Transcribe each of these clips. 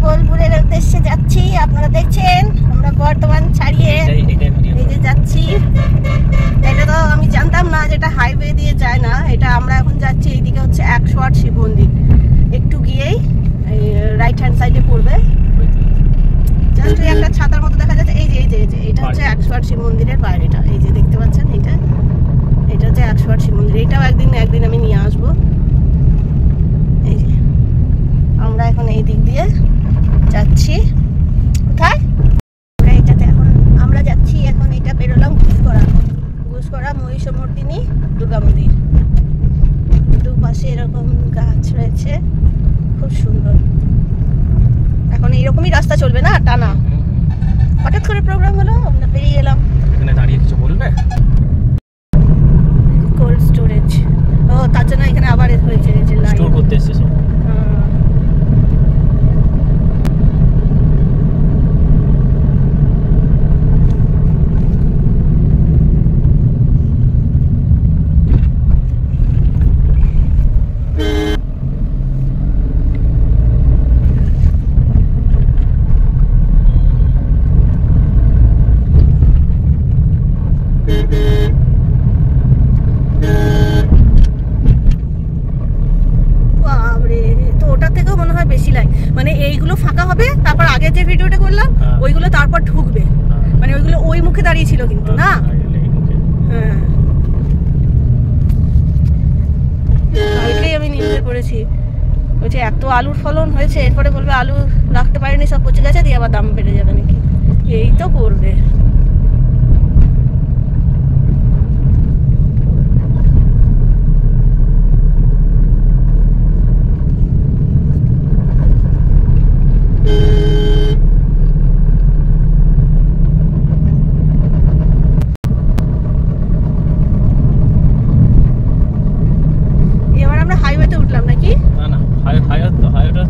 বোলপুরের উদ্দেশ্যে যাচ্ছি। আপনারা দেখছেন আমরা বর্তমান ছাড়িয়ে এই যে যাচ্ছি। এটা তো আমি জানতাম না যেটা হাইওয়ে দিয়ে যায় না, এটা আমরা এখন যাচ্ছি। এইদিকে হচ্ছে 108 শিব মন্দির, একটু গিয়েই রাইট হ্যান্ড সাইডে পড়বে। জাস্ট ওই একটা ছাতার মতো দেখা যাচ্ছে। এই যে এটা হচ্ছে 108 শিব মন্দিরের বাইরেটা, এই যে দেখতে পাচ্ছেন। এটা হচ্ছে 108 শিব মন্দির। এটাও একদিন আমি নিয়ে আসবো। এই যে আমরা এখন এই দিক দিয়ে যাচ্ছি। কোথায়? এইটাতে এখন আমরা যাচ্ছি। এখন এটা বেরোলাম ঘুষকরা মহিষমর্দিনী দুর্গা মন্দির। দুপাশে এরকম গাছ রয়েছে, খুব সুন্দর। এখন এইরকমই রাস্তা চলবে না, টানা। হঠাৎ করে প্রোগ্রাম হলো, আমরা বেরিয়ে এলাম। এখানে দাঁড়িয়ে কিছু বলবে? কোল্ড স্টোরেজ, ও তার জন্য এখানে আবার হয়েছে যে লাইন স্টোর করতে এসেছে সব। মানে এইগুলো ফাঁকা হবে, তারপর আগে যে ভিডিওটা করলাম ওইগুলো তারপর ঢুকবে। মানে ওইগুলো ওই মুখে দাঁড়িয়ে ছিল কিন্তু না। হ্যাঁ, কালকেই আমি নিউজে পড়েছি, বলছে এত আলুর ফলন হয়েছে, এরপরে বলবে আলু রাখতে পারেনি, সব পচে গেছে, দিয়ে আবার দাম বেড়ে যাবে নাকি। এই তো করবে।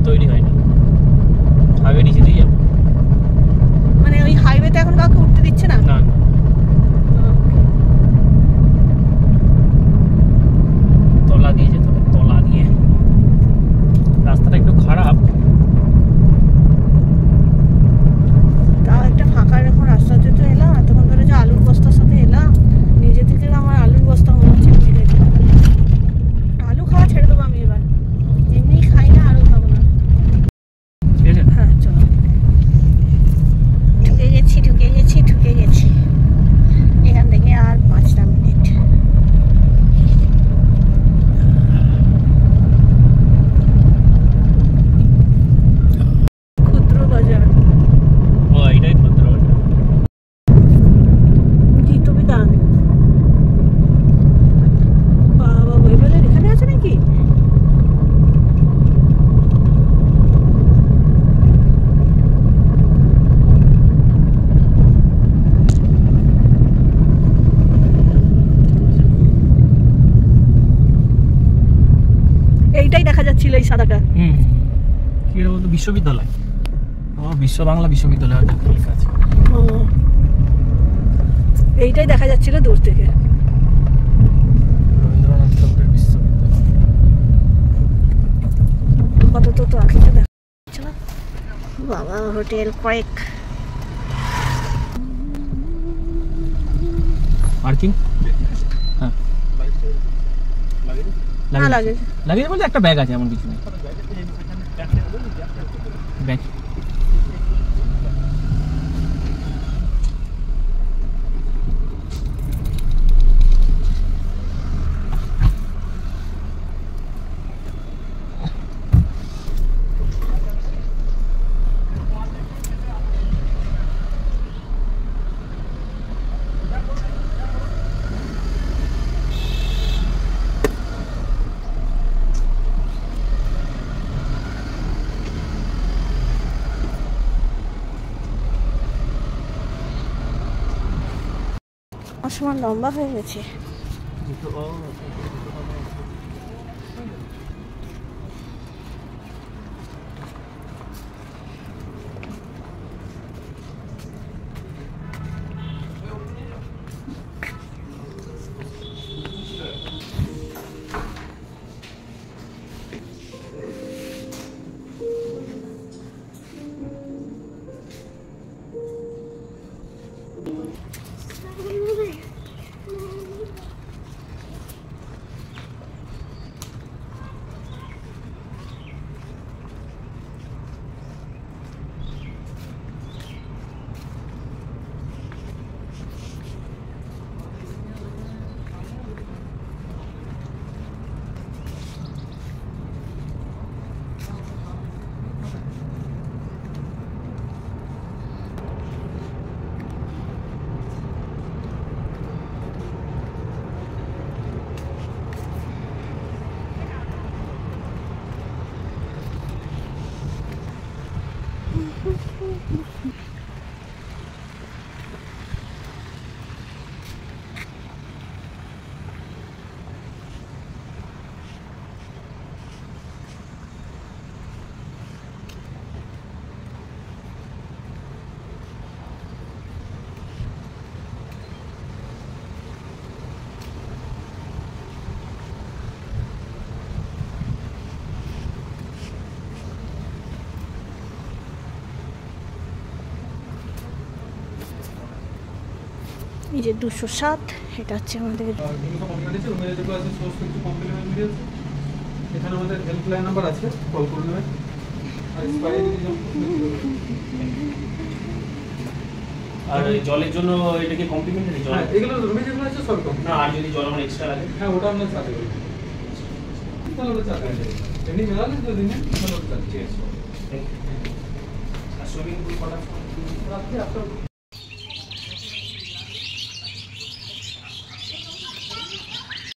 তৈরি হয়নি, হাইওয়ে নিচে দিয়ে যাবো। মানে ওই হাইওয়েতে এখন কাউকে উঠতে দিচ্ছে না? না, তলা দিয়ে যেতে হবে, তলা দিয়ে। রাস্তাটা একটু খারাপ, তাও একটা ফাঁকা এরকম রাস্তাতে তো এলাম। এতক্ষণ ধরে যে আলুর বস্তার সাথে এলাম, নিজে থেকে আমার আলুর বস্তা মনে হচ্ছে। আলু খাওয়া ছেড়ে দেবো আমি এবার, এমনি খাই না, আলু খাবো না। হ্যাঁ চলো, ঢুকে গেছি এখান থেকে। আর 5টা মিনিট। ক্ষুদ্র বাজার, ও এটাই ক্ষুদ্র বাজার। জিতু বিধান, বাবা বইমেলের এখানে আছে নাকি? এইটাই দেখা যাচ্ছিল, এই সাদাটা। কি এটা বলতো? বিশ্ববিদ্যালয়, বিশ্ব বাংলা বিশ্ববিদ্যালয় লেখা আছে। এইটাই দেখা যাচ্ছিল দূর থেকে। রবীন্দ্রনাথ ঠাকুরের বিশ্ববিদ্যালয়। কত তো আঁকিটা দেখা যাচ্ছে না। বাবা হোটেল কয়েক পার্কিং। হ্যাঁ লাগে বলতে একটা ব্যাগ আছে, এমন কিছু নেই। ব্যাগ অসমান লম্বা হয়ে গেছে। এই যে 207, এটা হচ্ছে আমাদের এখানে আমাদের হেল্পলাইন নাম্বার আছে, কল করে নেবেন। আর জলের জন্য এটা কি কমপ্লিমেন্টারি জল? হ্যাঁ, এগুলো রুমে যেগুলো আছে সব কম। না, আর যদি জল আমার এক্সট্রা লাগে? হ্যাঁ, ওটা আপনার চার্জ হবে। তাহলে ওটা চার্জ হয়ে যাবে। এমনি মেলালে যদি নেন তাহলে ওটা চার্জ। ঠিক আছে। আর সুইমিং পুল কটা? রাত্রে আপনার